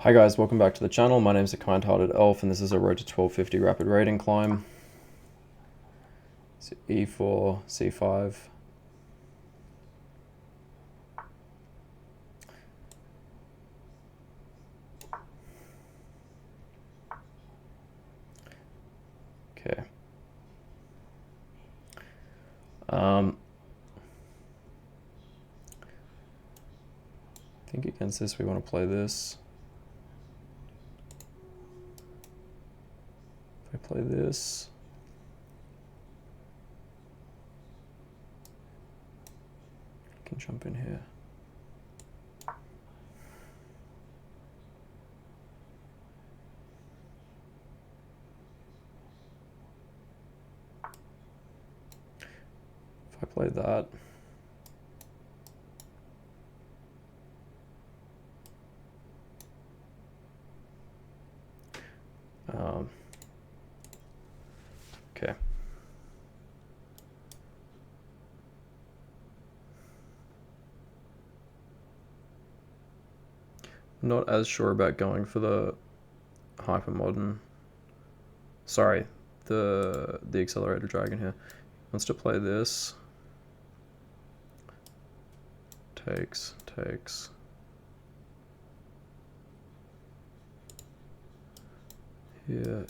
Hi guys, welcome back to the channel. My name is KindHeartedElf and this is a road to 1250 rapid rating climb. So E4, C5. Okay. I think against this we want to play this. If I play this, I can jump in here. If I play that, okay. Not as sure about going for the hypermodern. Sorry, the accelerated dragon here. Wants to play this. Takes. Here.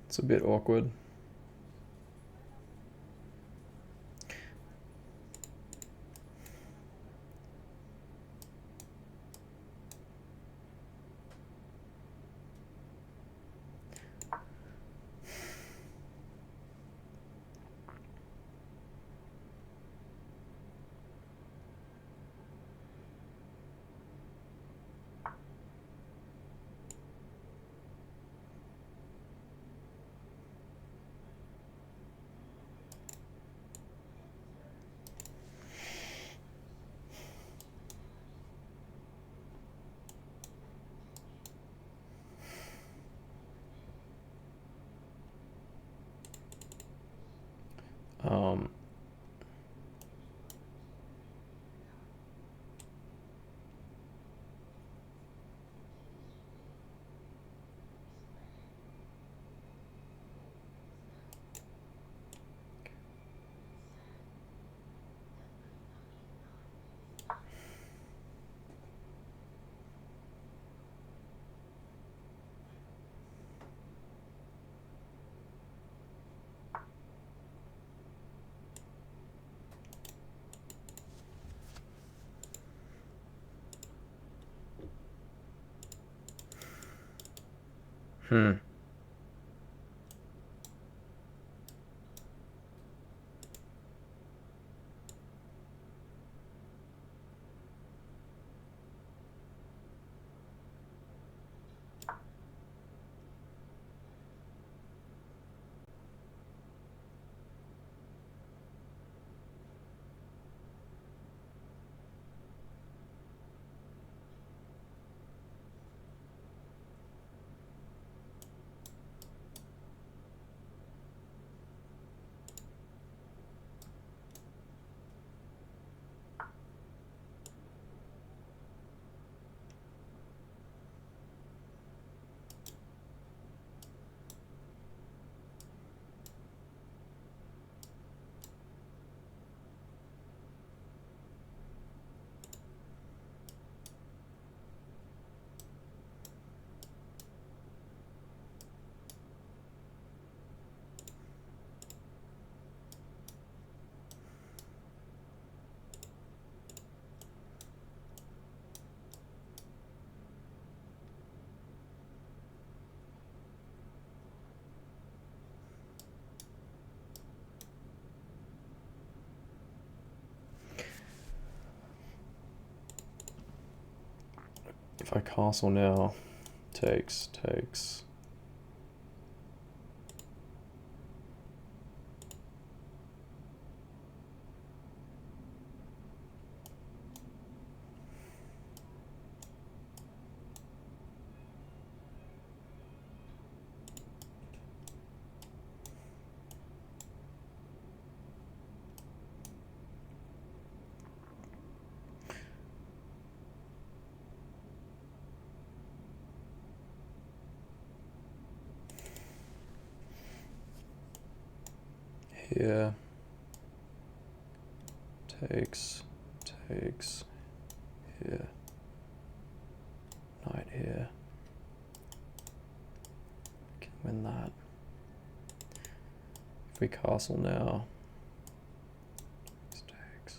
It's a bit awkward. Hmm. If I castle now, takes. Here. Takes. Here. Knight here. Can win that. If we castle now. Takes.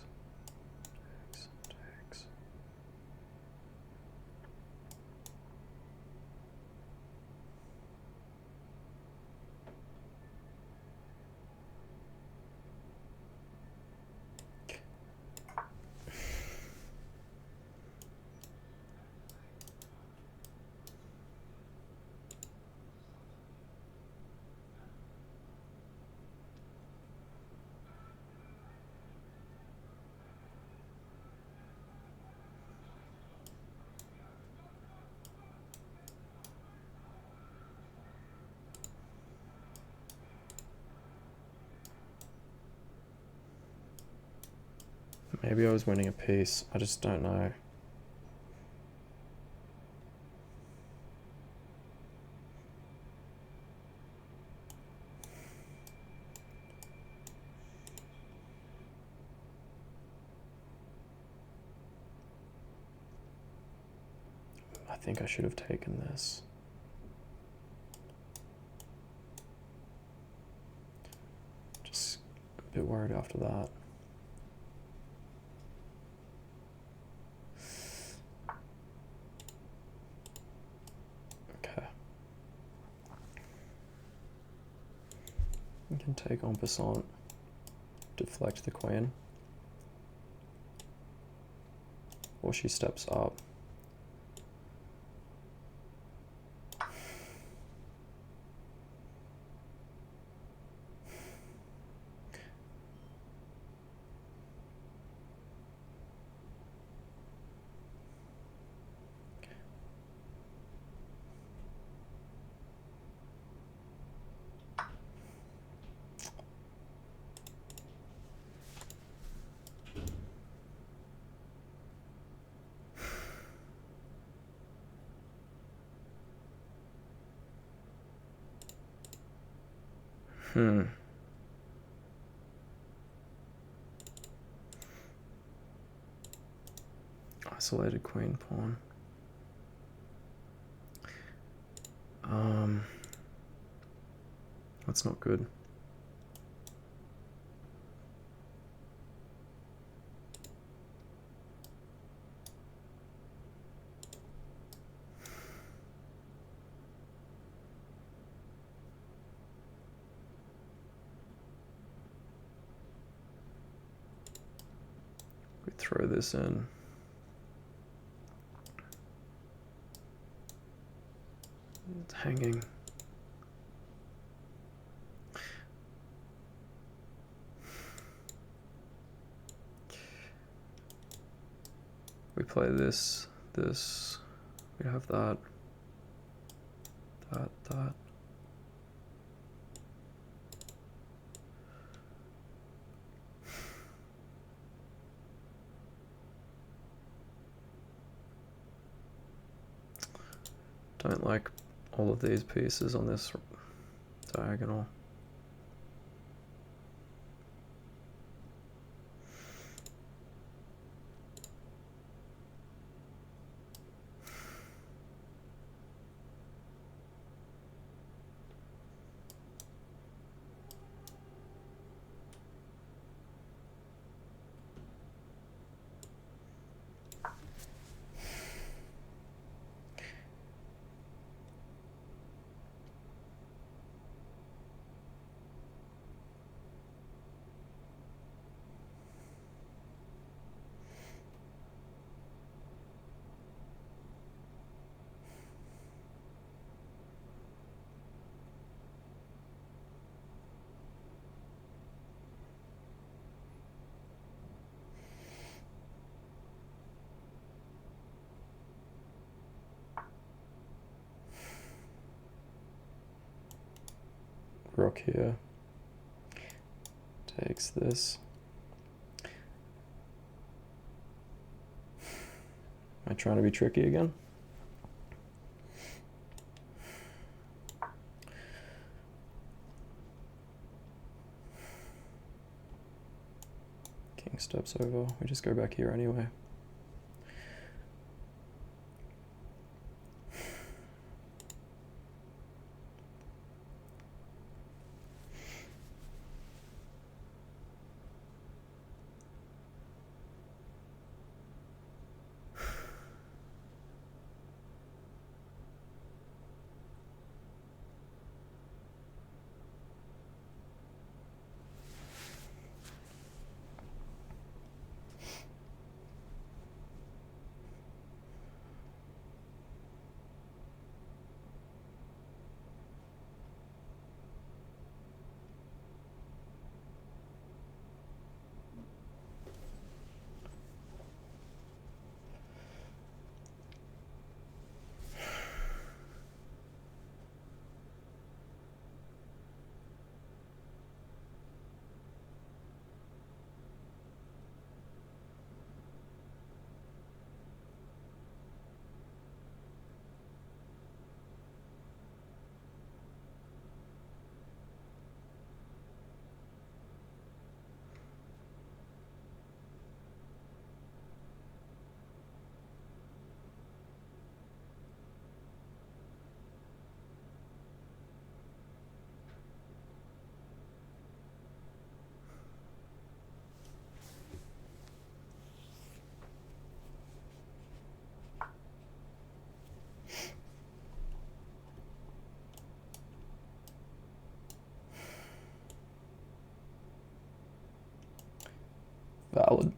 Maybe I was winning a piece. I just don't know. I think I should have taken this. Just a bit worried after that. Okay. We can take en passant, deflect the queen. Or she steps up. Isolated queen pawn. That's not good. throw this in. It's hanging. We play this, we have that. Don't like all of these pieces on this diagonal. Rook here takes this. Am I trying to be tricky again? King steps over. We just go back here anyway. Valid.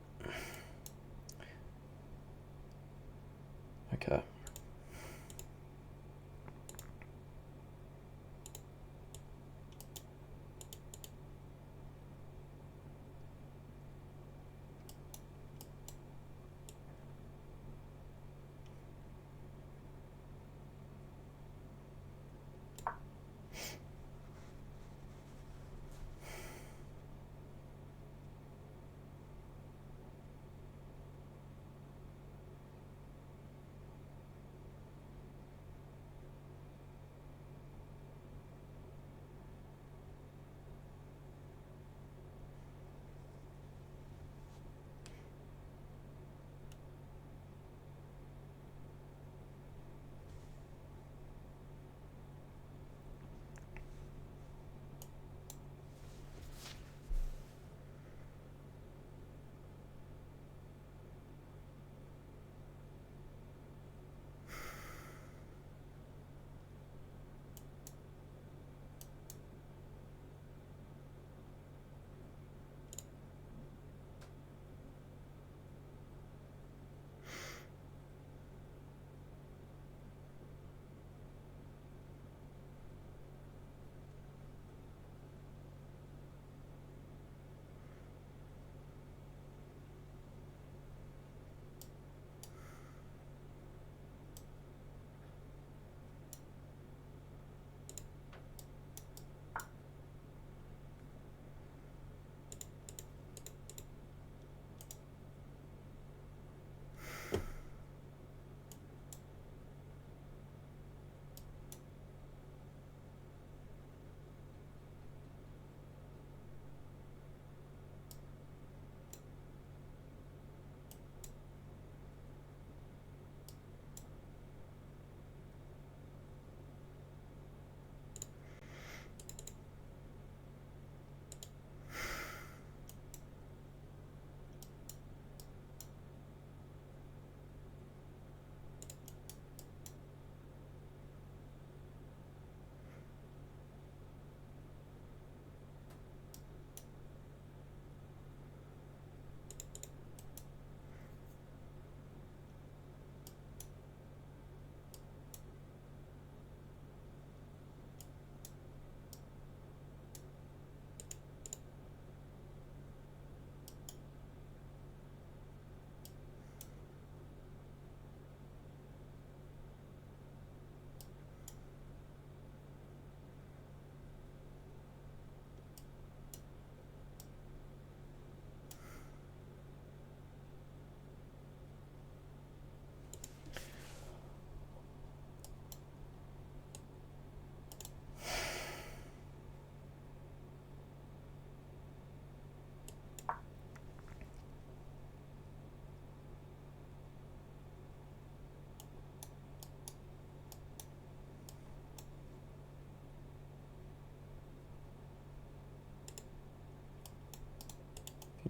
Okay.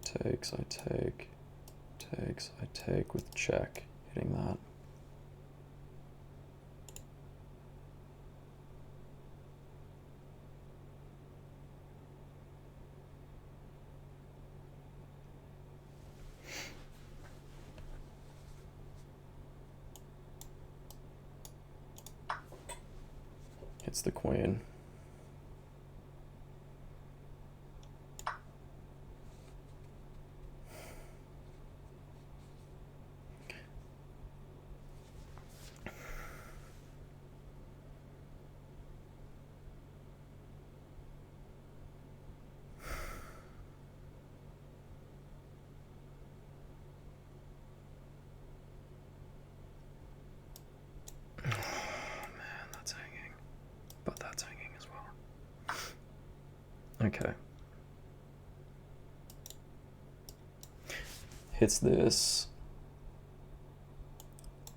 takes, I take, takes, I take with check, hitting that. Hits the queen. But that's hanging as well. Okay. Hits this.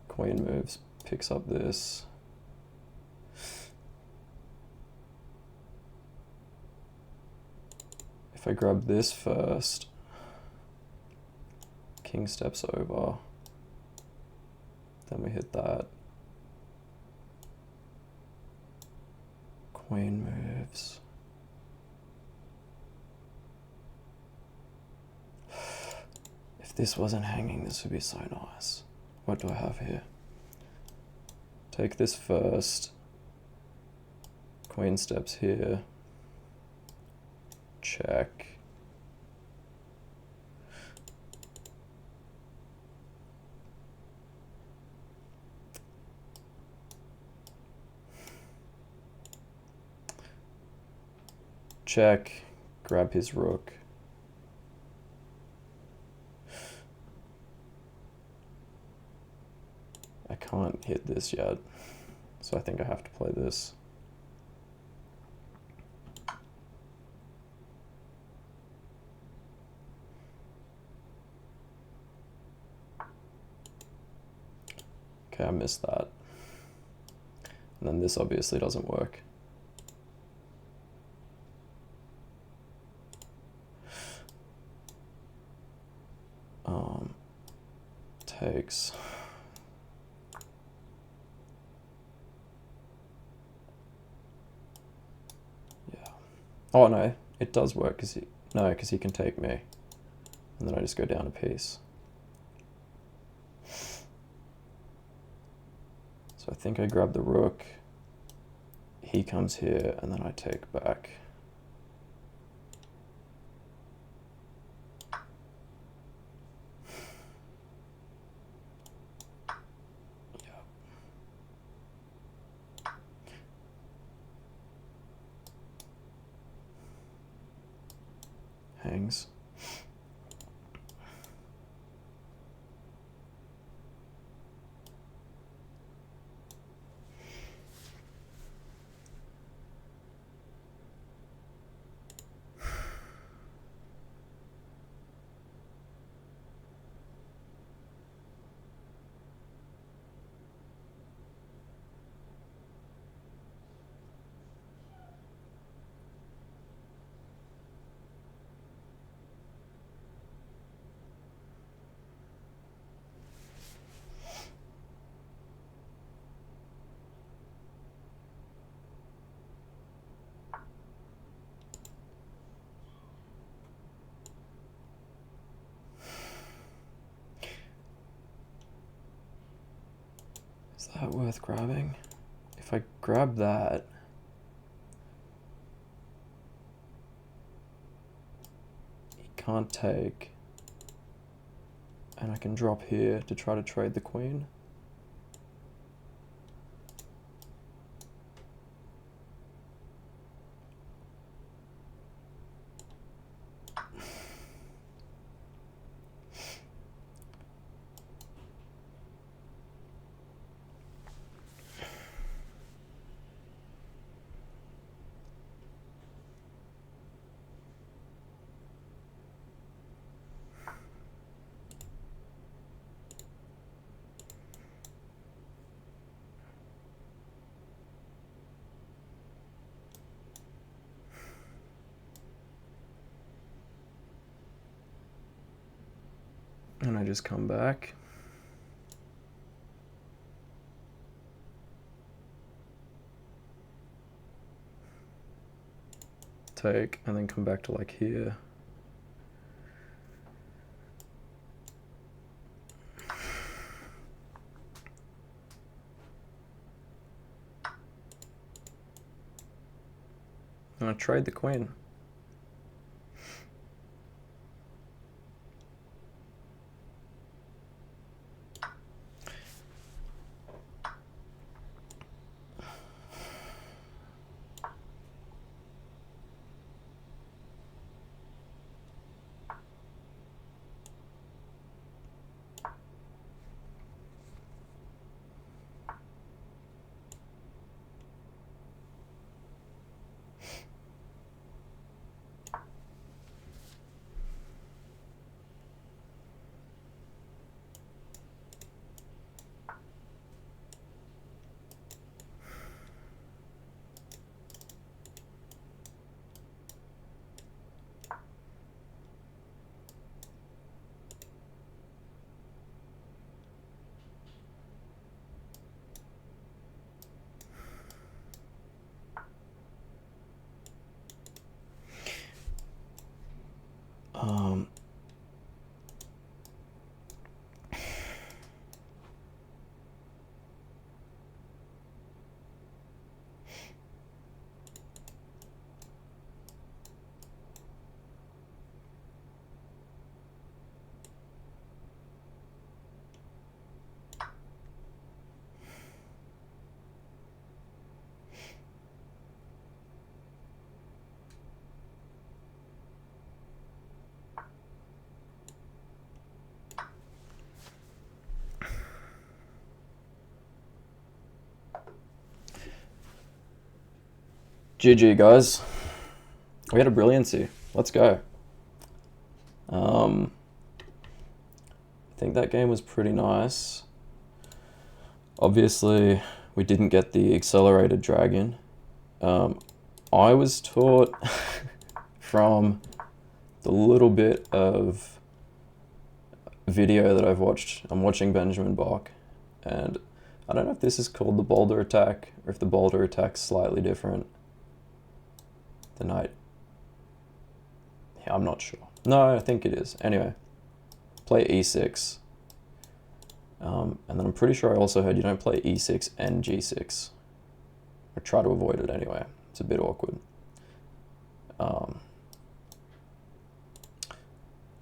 Queen moves, picks up this. If I grab this first, king steps over. Then we hit that. Queen moves. If this wasn't hanging, this would be so nice. What do I have here? Take this first. Queen steps here. Check. Check. Grab his rook. I can't hit this yet, so I think I have to play this. Okay, I missed that. And then this obviously doesn't work. Takes. Yeah. Oh no, it does work because he can take me. And then I just go down a piece. So I think I grab the rook. He comes here and then I take back. Hangs. Is that worth grabbing? If I grab that, he can't take, and I can drop here to try to trade the queen. I just come back? Take, and then come back to like here. And I trade the queen. GG, guys. We had a brilliancy. Let's go. I think that game was pretty nice. Obviously, we didn't get the accelerated dragon. I was taught from the little bit of video that I've watched. I'm watching Benjamin Bach, and I don't know if this is called the boulder attack or if the boulder attack's slightly different. The knight. Yeah, I'm not sure. No, I think it is. Anyway, play e6. And then I'm pretty sure I also heard you don't play e6 and g6. Or try to avoid it anyway. It's a bit awkward.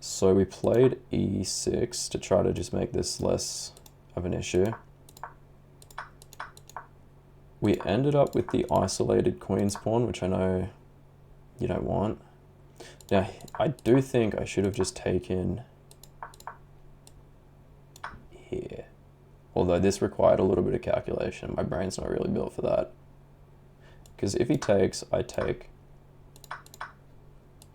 So we played e6 to try to just make this less of an issue. We ended up with the isolated queen's pawn, which I know you don't want. Now, I do think I should have just taken here. Although this required a little bit of calculation. My brain's not really built for that. Because if he takes, I take.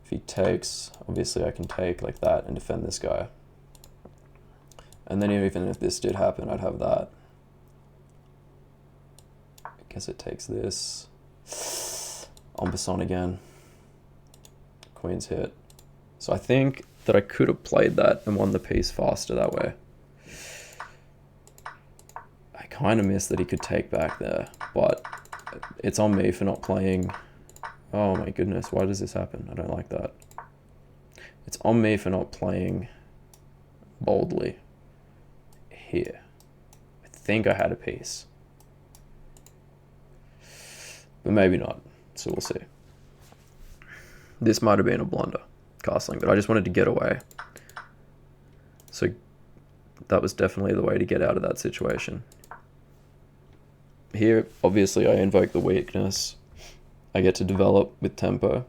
If he takes, obviously I can take like that and defend this guy. And then even if this did happen, I'd have that. I guess it takes this. En passant again. Queen's hit. So I think that I could have played that and won the piece faster that way. I kind of missed that he could take back there, but it's on me for not playing. Oh my goodness, why does this happen? I don't like that. It's on me for not playing boldly here. I think I had a piece, but maybe not, so we'll see. This might have been a blunder, castling, but I just wanted to get away. So that was definitely the way to get out of that situation. Here, obviously, I invoke the weakness. I get to develop with tempo.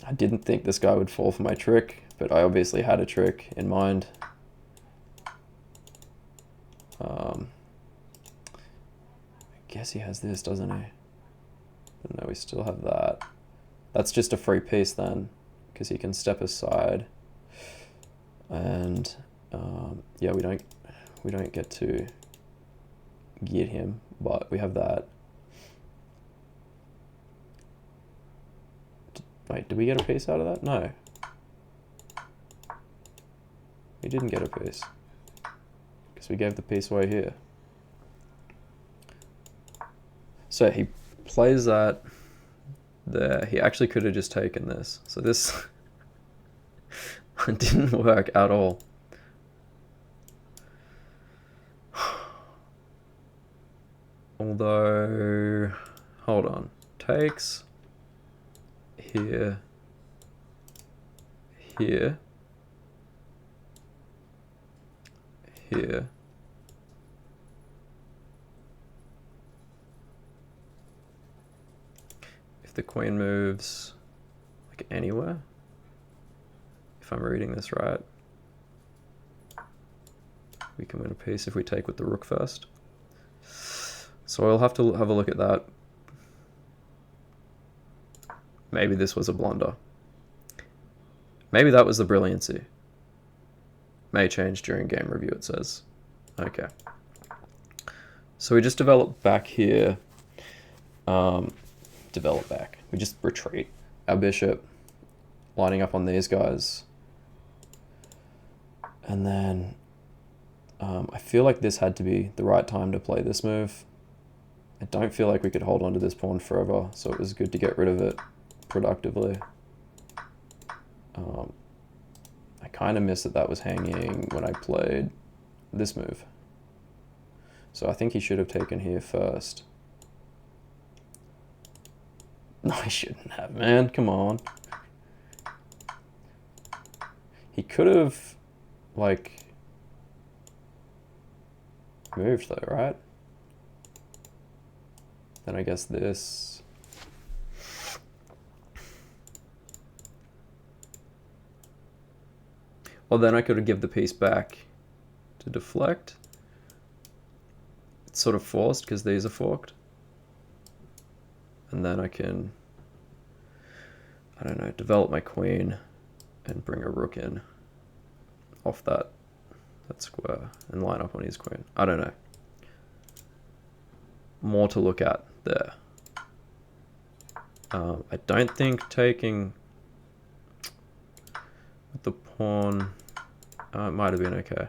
I didn't think this guy would fall for my trick, but I obviously had a trick in mind. I guess he has this, doesn't he? But no, we still have that. That's just a free piece then, because he can step aside. And yeah, we don't get to get him, but we have that. Wait, did we get a piece out of that? No. He didn't get a piece. Because we gave the piece away here. So he plays that there. He actually could have just taken this. So this didn't work at all. Although, hold on. Takes here, here, here. If the queen moves like anywhere, if I'm reading this right, we can win a piece if we take with the rook first. So I'll have to have a look at that. Maybe this was a blunder. Maybe that was the brilliancy. May change during game review, it says. Okay. So we just develop back here. Develop back. We just retreat. Our bishop lining up on these guys. And then I feel like this had to be the right time to play this move. I don't feel like we could hold on to this pawn forever, so it was good to get rid of it productively. I kind of missed that that was hanging when I played this move. So I think he should have taken here first. No, he shouldn't have, man. Come on. He could have, like, moved though, right? Then I guess this. Well, then I could have given the piece back to deflect. It's sort of forced because these are forked. And then I can, I don't know, develop my queen and bring a rook in off that square and line up on his queen. I don't know. More to look at there. I don't think taking with the pawn, it might have been okay.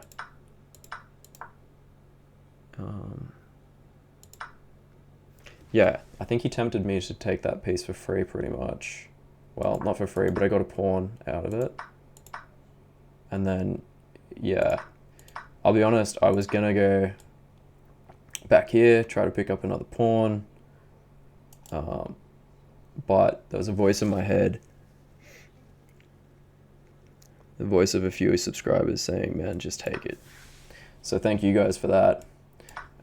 Yeah, I think he tempted me to take that piece for free pretty much. Well, not for free, but I got a pawn out of it. And then, yeah, I'll be honest, I was gonna go back here, try to pick up another pawn. But there was a voice in my head, the voice of a few subscribers saying, man, just take it. So thank you guys for that.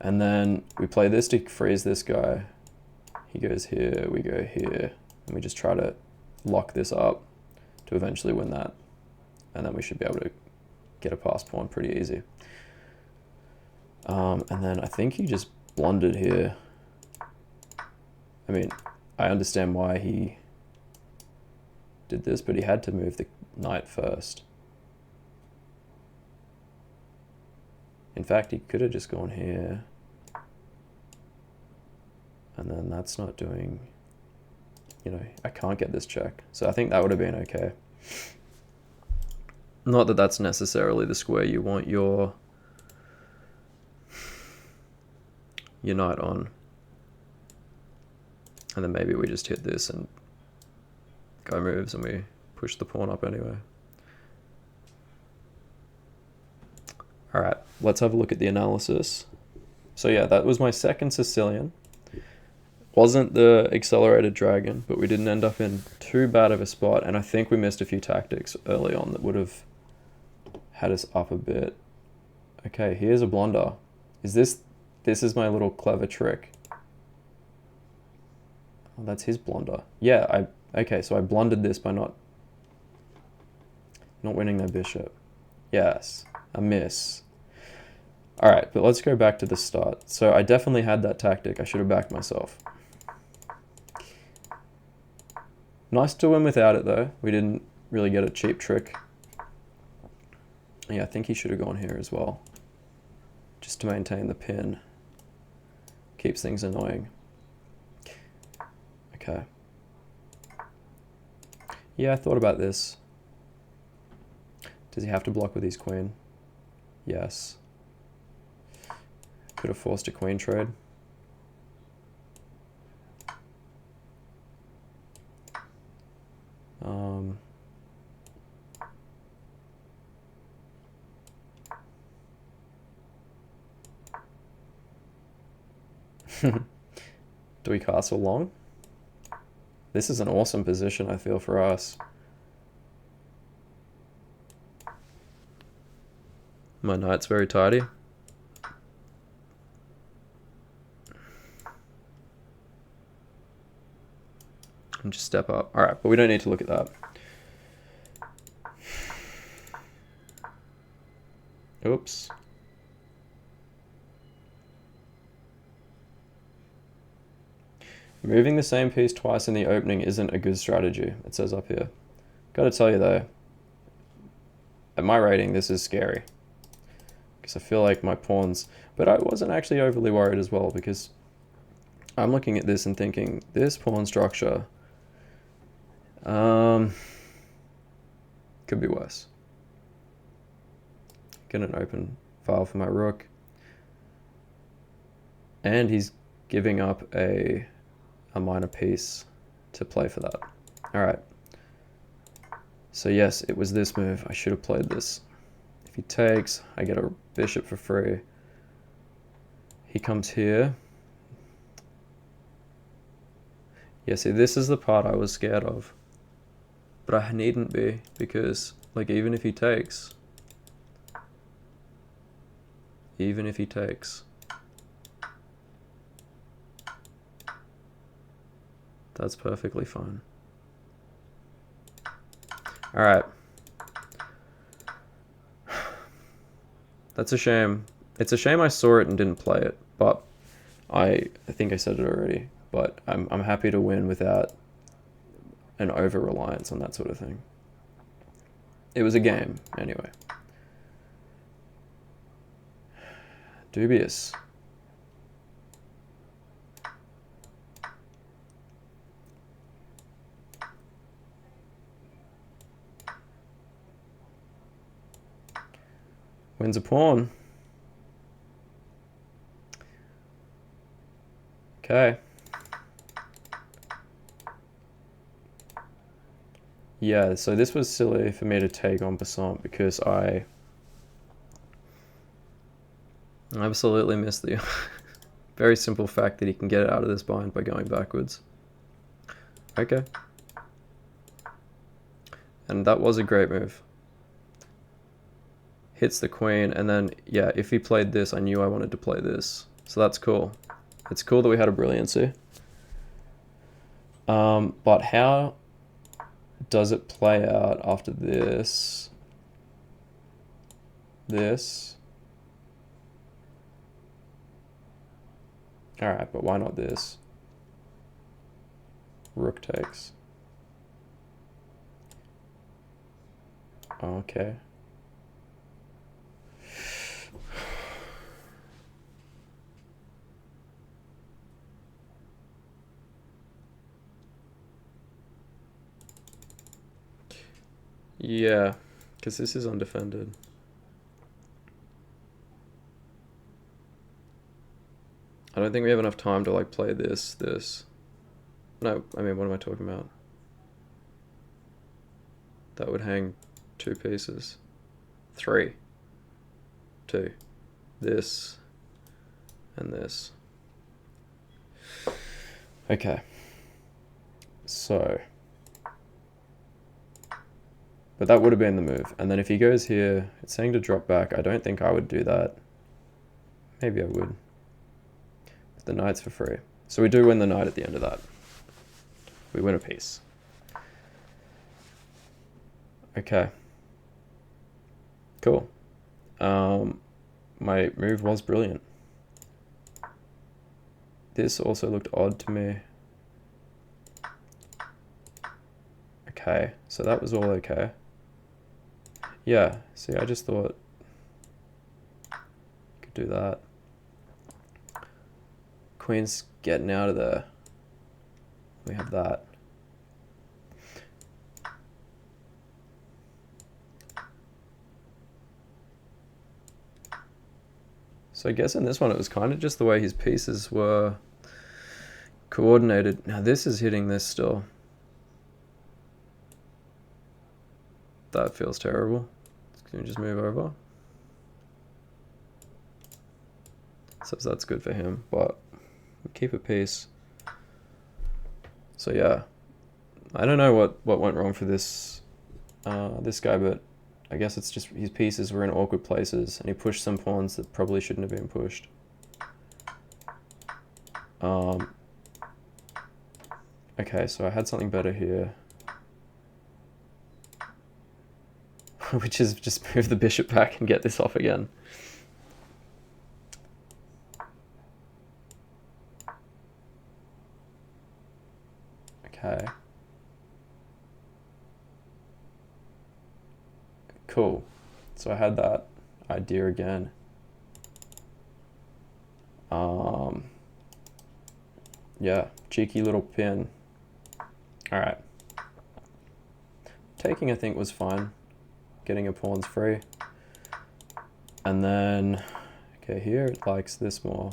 And then we play this to freeze this guy. He goes here, we go here, and we just try to lock this up to eventually win that. And then we should be able to get a pass pawn pretty easy. And then I think he just blundered here. I mean, I understand why he did this, but he had to move the knight first. In fact, he could have just gone here. And then that's not doing, you know, I can't get this check. So I think that would have been okay. Not that that's necessarily the square you want your knight on. And then maybe we just hit this and guy moves and we push the pawn up anyway. All right, let's have a look at the analysis. So yeah, that was my second Sicilian. Wasn't the accelerated dragon, but we didn't end up in too bad of a spot, and I think we missed a few tactics early on that would have had us up a bit. Okay, here's a blunder. This is my little clever trick. Oh, that's his blunder. Yeah, okay, so I blundered this by not winning their bishop. Yes, a miss. All right, but let's go back to the start. So I definitely had that tactic. I should have backed myself. Nice to win without it though. We didn't really get a cheap trick. Yeah, I think he should have gone here as well, just to maintain the pin. Keeps things annoying. Okay. Yeah, I thought about this. Does he have to block with his queen? Yes. Could have forced a queen trade. Do we castle long? This is an awesome position, I feel, for us. My knight's very tidy. And just step up. All right, but we don't need to look at that. Oops. Moving the same piece twice in the opening isn't a good strategy, it says up here. Gotta tell you though, at my rating, this is scary. Because I feel like my pawns, but I wasn't actually overly worried as well, because I'm looking at this and thinking, this pawn structure could be worse. Get an open file for my rook. And he's giving up a minor piece to play for that. All right. So yes, it was this move. I should have played this. If he takes, I get a bishop for free. He comes here. Yeah, see, this is the part I was scared of. But I needn't be, because, like, even if he takes, that's perfectly fine. All right. That's a shame. It's a shame I saw it and didn't play it, but I think I said it already, but I'm happy to win without an over-reliance on that sort of thing. It was a game, anyway. Dubious. Wins a pawn. Okay. Yeah, so this was silly for me to take on Passant because I absolutely missed the very simple fact that he can get out of this bind by going backwards. Okay. And that was a great move. Hits the queen, and then, yeah, if he played this, I knew I wanted to play this. So that's cool. It's cool that we had a brilliancy. But how does it play out after this? This. Alright, but why not this? Rook takes. Okay. Yeah, because this is undefended. I don't think we have enough time to like play this. No, I mean, what am I talking about? That would hang 2 pieces. 3. 2. This. And this. Okay. So. But that would have been the move. And then if he goes here, it's saying to drop back. I don't think I would do that. Maybe I would. But the knight's for free. So we do win the knight at the end of that. We win a piece. Okay. Cool. My move was brilliant. This also looked odd to me. Okay, so that was all okay. Yeah, see, I just thought I could do that. Queen's getting out of there. We have that. So I guess in this one it was kind of just the way his pieces were coordinated. Now this is hitting this still. That feels terrible. Can we just move over? So that's good for him, but keep a piece. So yeah, I don't know what went wrong for this this guy, but I guess it's just his pieces were in awkward places and he pushed some pawns that probably shouldn't have been pushed. Okay, so I had something better here. Which is just move the bishop back and get this off again. Okay. Cool. So I had that idea again. Yeah, cheeky little pin. All right. Taking, I think, was fine. Getting a pawn's free. And then, okay, here it likes this more.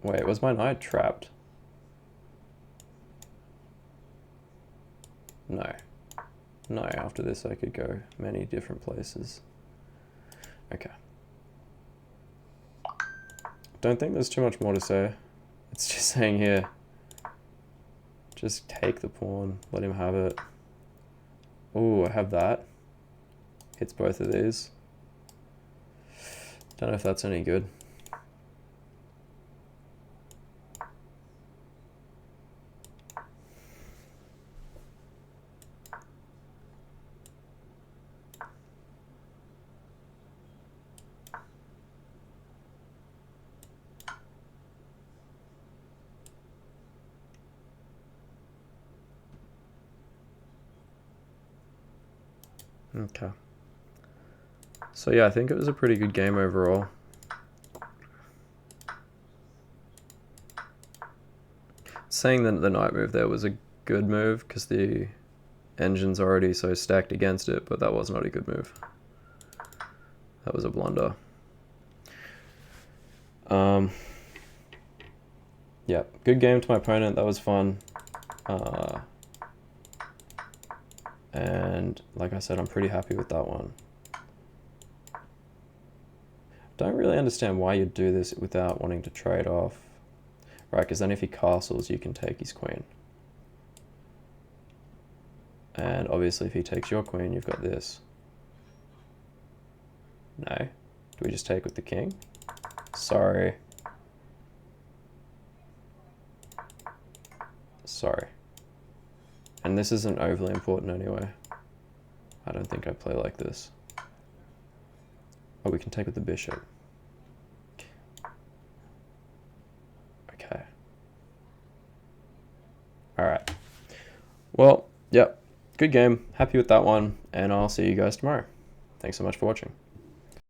Wait, was my knight trapped? No. No, after this I could go many different places. Okay. Don't think there's too much more to say. It's just saying here, just take the pawn, let him have it. Oh, I have that. Hits both of these. Don't know if that's any good. Okay. So yeah, I think it was a pretty good game overall. Saying that the knight move there was a good move because the engine's already so stacked against it, but that was not a good move. That was a blunder. Yeah, good game to my opponent. That was fun. And like I said, I'm pretty happy with that one. Don't really understand why you'd do this without wanting to trade off. Right, because then if he castles, you can take his queen. And obviously if he takes your queen, you've got this. No? Do we just take with the king? Sorry. Sorry. And this isn't overly important anyway. I don't think I play like this. Oh, we can take with the bishop. Okay. Alright. Well, yep. Good game. Happy with that one. And I'll see you guys tomorrow. Thanks so much for watching.